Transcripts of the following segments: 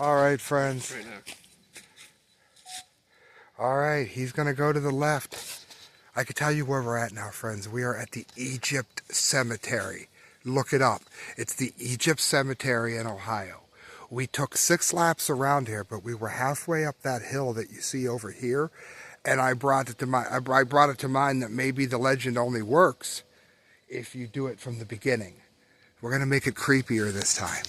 All right, friends. Right now. All right, he's going to go to the left. I can tell you where we're at now, friends. We are at the Egypt Cemetery. Look it up. It's the Egypt Cemetery in Ohio. We took 6 laps around here, but we were halfway up that hill that you see over here, and I brought it to mind that maybe the legend only works if you do it from the beginning. We're going to make it creepier this time.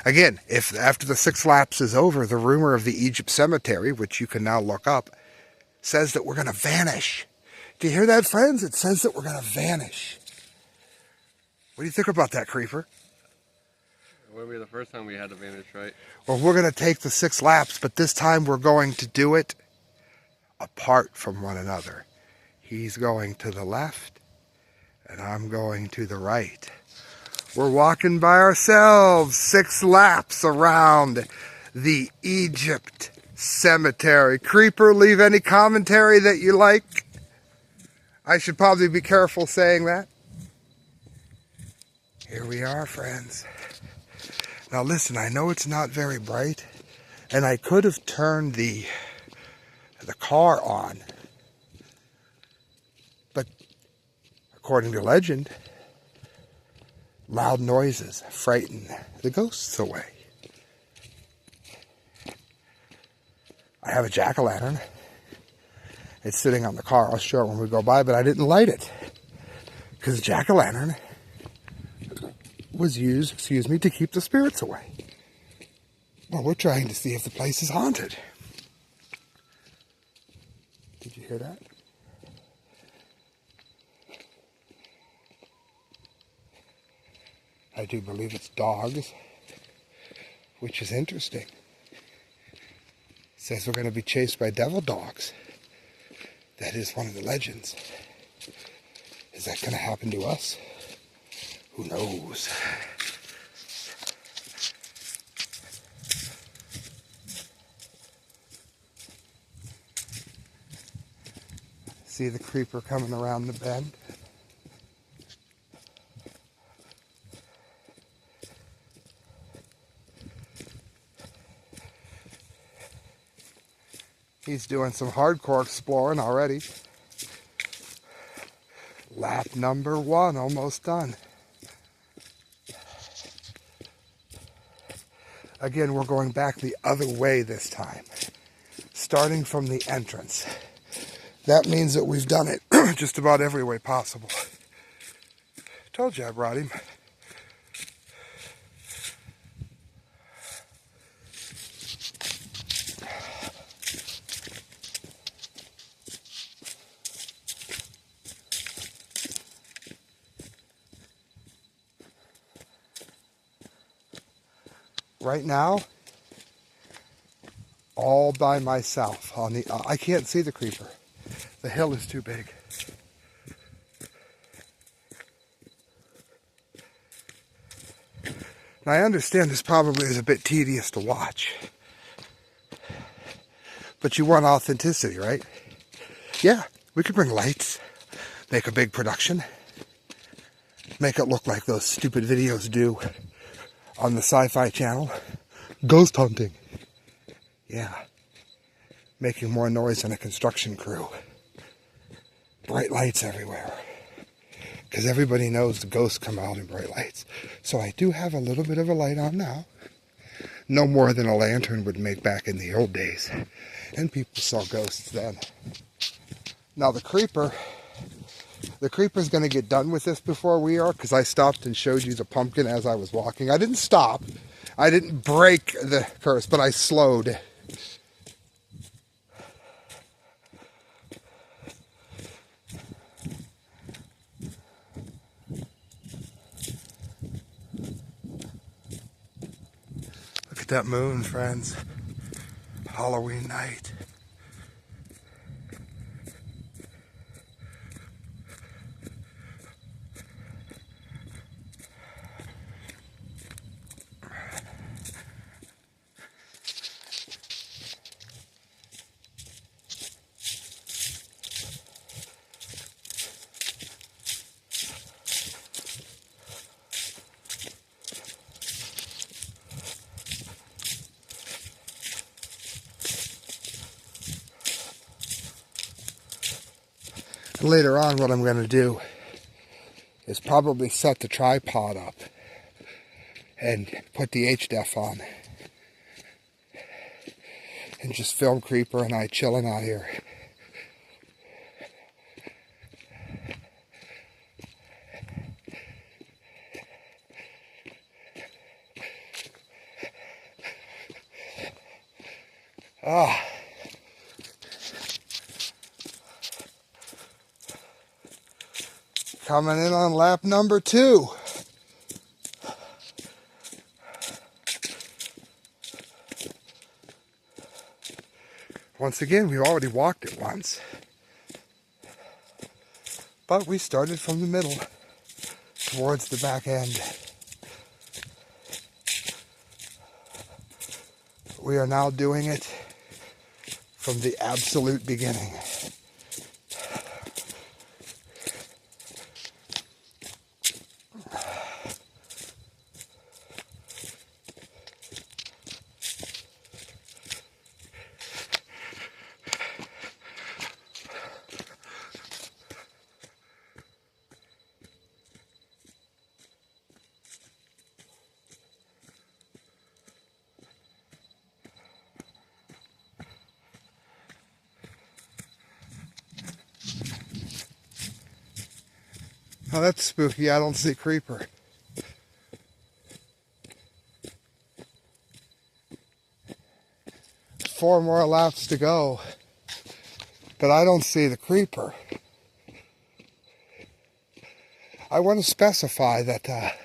Again, if after the 6 laps is over, the rumor of the Egypt Cemetery, which you can now look up, says that we're going to vanish. Do you hear that, friends? It says that we're going to vanish. What do you think about that, creeper? It wouldn't be the first time we had to vanish, right? Well, we're going to take the 6 laps, but this time we're going to do it apart from one another. He's going to the left, and I'm going to the right. We're walking by ourselves 6 laps around the Egypt Cemetery. Creeper, leave any commentary that you like. I should probably be careful saying that. Here we are, friends. Now listen, I know it's not very bright, and I could have turned the car on, but according to legend, loud noises frighten the ghosts away. I have a jack-o'-lantern. It's sitting on the car. I'll show it when we go by, but I didn't light it because the jack-o'-lantern was used, to keep the spirits away. Well, we're trying to see if the place is haunted. Did you hear that? I do believe it's dogs, which is interesting. It says we're going to be chased by devil dogs. That is one of the legends. Is that going to happen to us? Who knows? See the creeper coming around the bend? He's doing some hardcore exploring already. Lap number 1 almost done. Again, we're going back the other way this time, starting from the entrance. That means that we've done it just about every way possible. Told you I brought him. Right now, all by myself on the I can't see the creeper. The hill is too big. Now I understand this probably is a bit tedious to watch, but you want authenticity, right? Yeah, we could bring lights, make a big production, make it look like those stupid videos do on the Sci-Fi Channel. Ghost hunting. Yeah. Making more noise than a construction crew. Bright lights everywhere. Because everybody knows the ghosts come out in bright lights. So I do have a little bit of a light on now. No more than a lantern would make back in the old days. And people saw ghosts then. Now the creeper's going to get done with this before we are, because I stopped and showed you the pumpkin as I was walking. I didn't stop. I didn't break the curse, but I slowed. Look at that moon, friends. Halloween night. Later on, what I'm going to do is probably set the tripod up and put the HDF on and just film Creeper and I chilling out here. Ah. Coming in on lap number 2. Once again, we've already walked it once. But we started from the middle towards the back end. We are now doing it from the absolute beginning. Oh, that's spooky. I don't see Creeper. Four more laps to go, but I don't see the Creeper. I want to specify that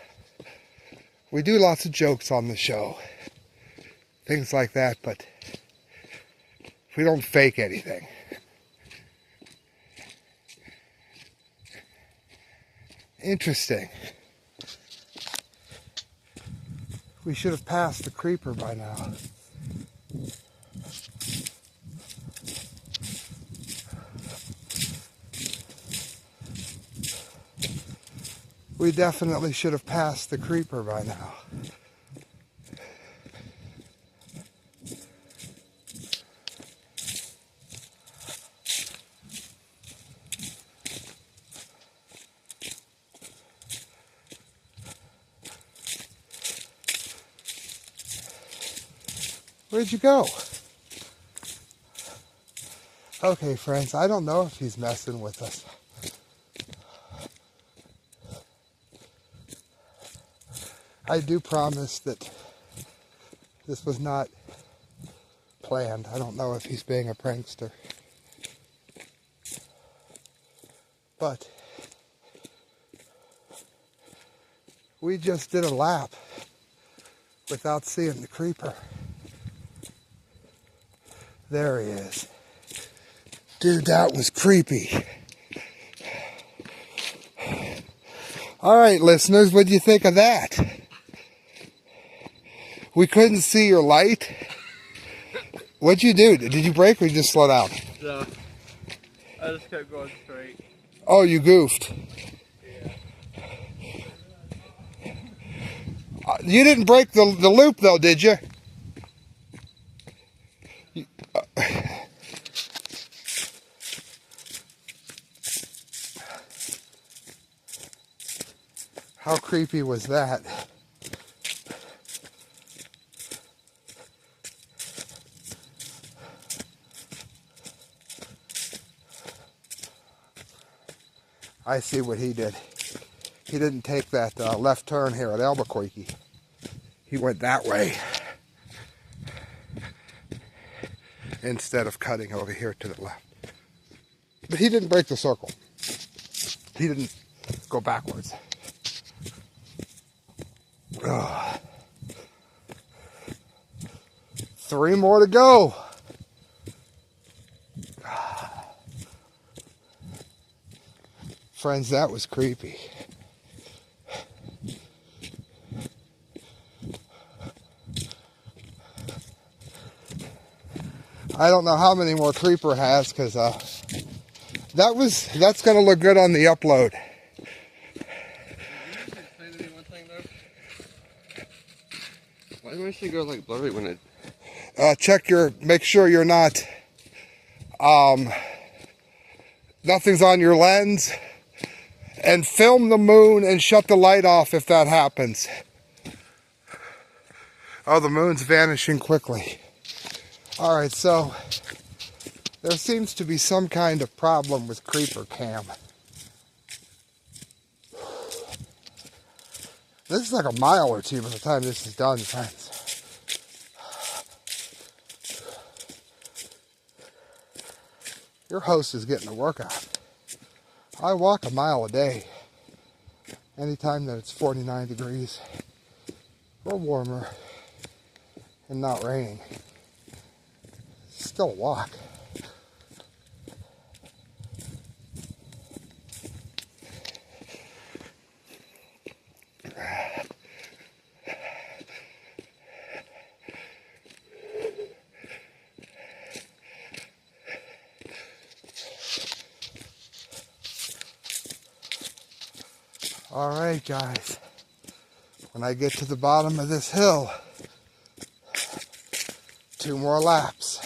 we do lots of jokes on the show, things like that, but we don't fake anything. Interesting. We should have passed the Creeper by now. We definitely should have passed the Creeper by now. Where'd you go? Okay, friends, I don't know if he's messing with us. I do promise that this was not planned. I don't know if he's being a prankster. But we just did a lap without seeing the Creeper. There he is. Dude, that was creepy. All right, listeners, what do you think of that? We couldn't see your light. What'd you do? Did you brake or you just slow down? No, I just kept going straight. Oh, you goofed. Yeah. You didn't break the loop, though, did you? How creepy was that? I see what he did. He didn't take that left turn here at Albuquerque. He went that way instead of cutting over here to the left. But he didn't break the circle. He didn't go backwards. Ugh. 3 more to go. Friends, that was creepy. I don't know how many more Creeper has, because that's going to look good on the upload. Why do I should go like blurry when it? Make sure you're not nothing's on your lens, and film the moon and shut the light off if that happens. Oh, the moon's vanishing quickly. All right, so there seems to be some kind of problem with Creeper Cam. This is like a mile or two by the time this is done, friends. Your host is getting a workout. I walk a mile a day. Anytime that it's 49 degrees or warmer and not raining. It's still a walk. All right, guys. When I get to the bottom of this hill, 2 more laps.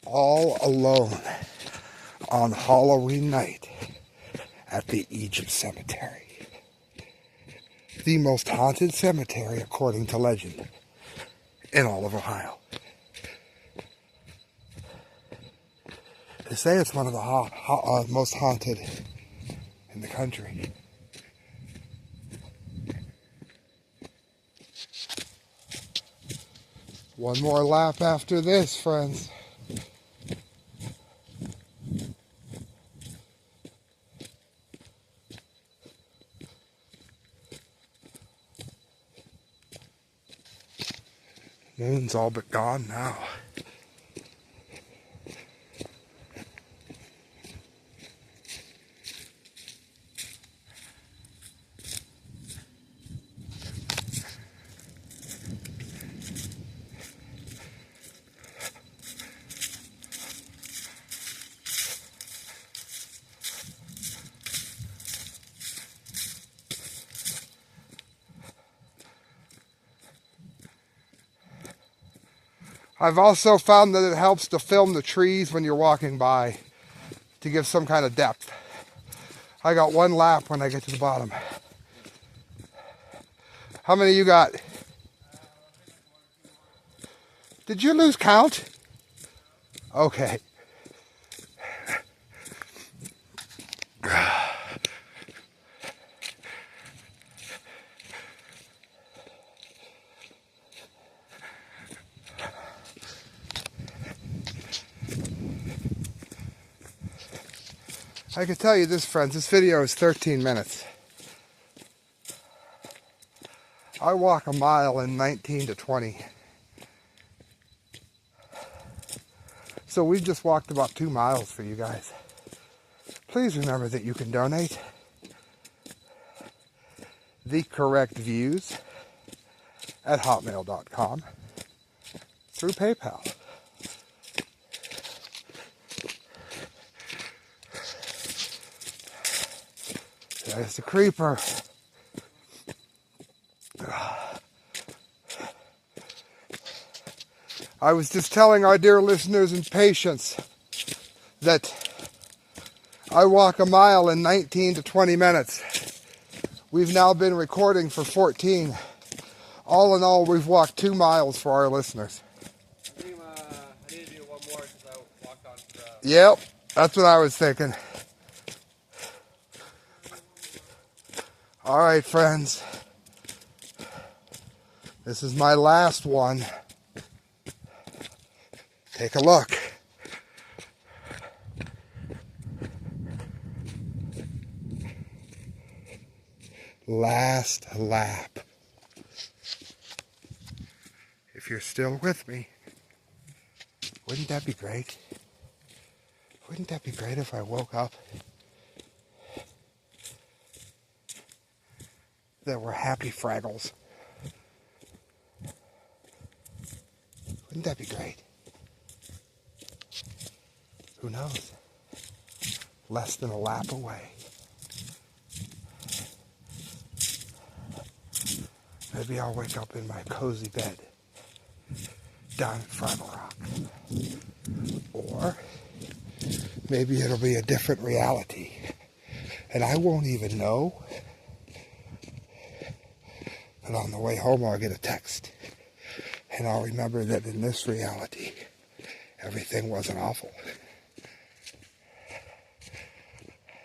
All alone on Halloween night at the Egypt Cemetery. The most haunted cemetery, according to legend, in all of Ohio. They say it's one of the most haunted in the country. One more lap after this, friends. Moon's all but gone now. I've also found that it helps to film the trees when you're walking by to give some kind of depth. I got 1 lap when I get to the bottom. How many you got? Did you lose count? Okay. I can tell you this, friends, this video is 13 minutes. I walk a mile in 19 to 20. So we've just walked about 2 miles for you guys. Please remember that you can donate the correct views at hotmail.com through PayPal. There's the creeper. I was just telling our dear listeners and patients that I walk a mile in 19 to 20 minutes. We've now been recording for 14. All in all, we've walked 2 miles for our listeners. I need to do 1 more because I walked on the... Yep, that's what I was thinking. All right, friends. This is my last one. Take a look. Last lap. If you're still with me, wouldn't that be great? Wouldn't that be great if I woke up that were happy Fraggles. Wouldn't that be great? Who knows? Less than a lap away. Maybe I'll wake up in my cozy bed down in Fraggle Rock. Or maybe it'll be a different reality. And I won't even know. And on the way home I'll get a text. And I'll remember that in this reality, everything wasn't awful.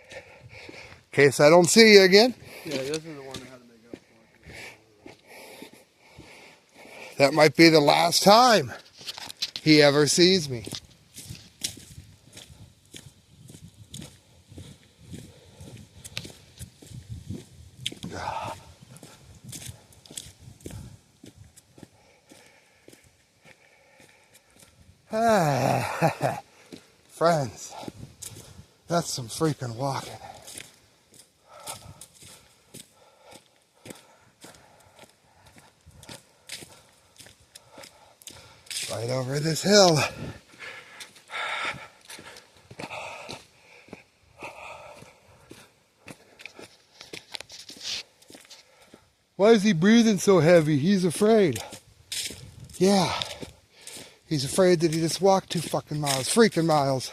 In case I don't see you again. Yeah, this is the one that had to make up for. That might be the last time he ever sees me. Friends, that's some freaking walking. Right over this hill. Why is he breathing so heavy? He's afraid. Yeah. He's afraid that he just walked 2 fucking miles. Freaking miles.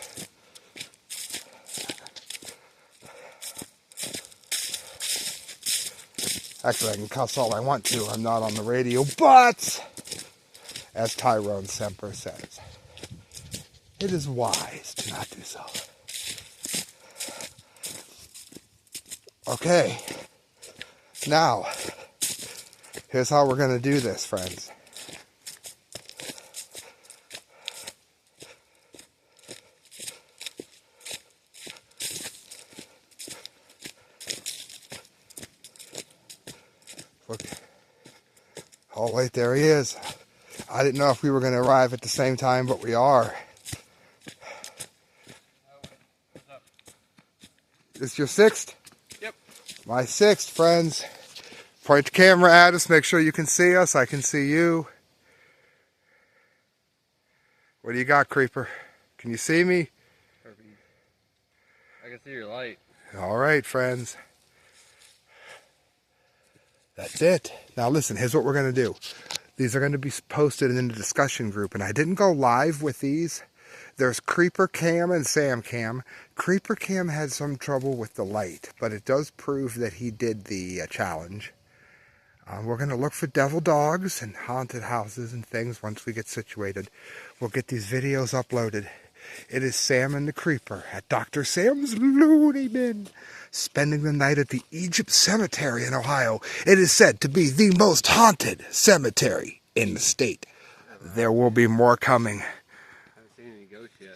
Actually, I can cuss all I want to. I'm not on the radio. But, as Tyrone Semper says, it is wise to not do so. Okay. Now, here's how we're going to do this, friends. Look. Oh, wait, there he is. I didn't know if we were going to arrive at the same time, but we are. What's up? This your 6th? Yep. My 6th, friends. Point the camera at us. Make sure you can see us. I can see you. What do you got, Creeper? Can you see me? Perfect. I can see your light. All right, friends. That's it. Now listen, here's what we're going to do. These are going to be posted in the discussion group, and I didn't go live with these. There's Creeper Cam and Sam Cam. Creeper Cam had some trouble with the light, but it does prove that he did the challenge. We're going to look for devil dogs and haunted houses and things once we get situated. We'll get these videos uploaded. It is Sam and the Creeper at Dr. Sam's Looney Bin, spending the night at the Egypt Cemetery in Ohio. It is said to be the most haunted cemetery in the state. There will be more coming.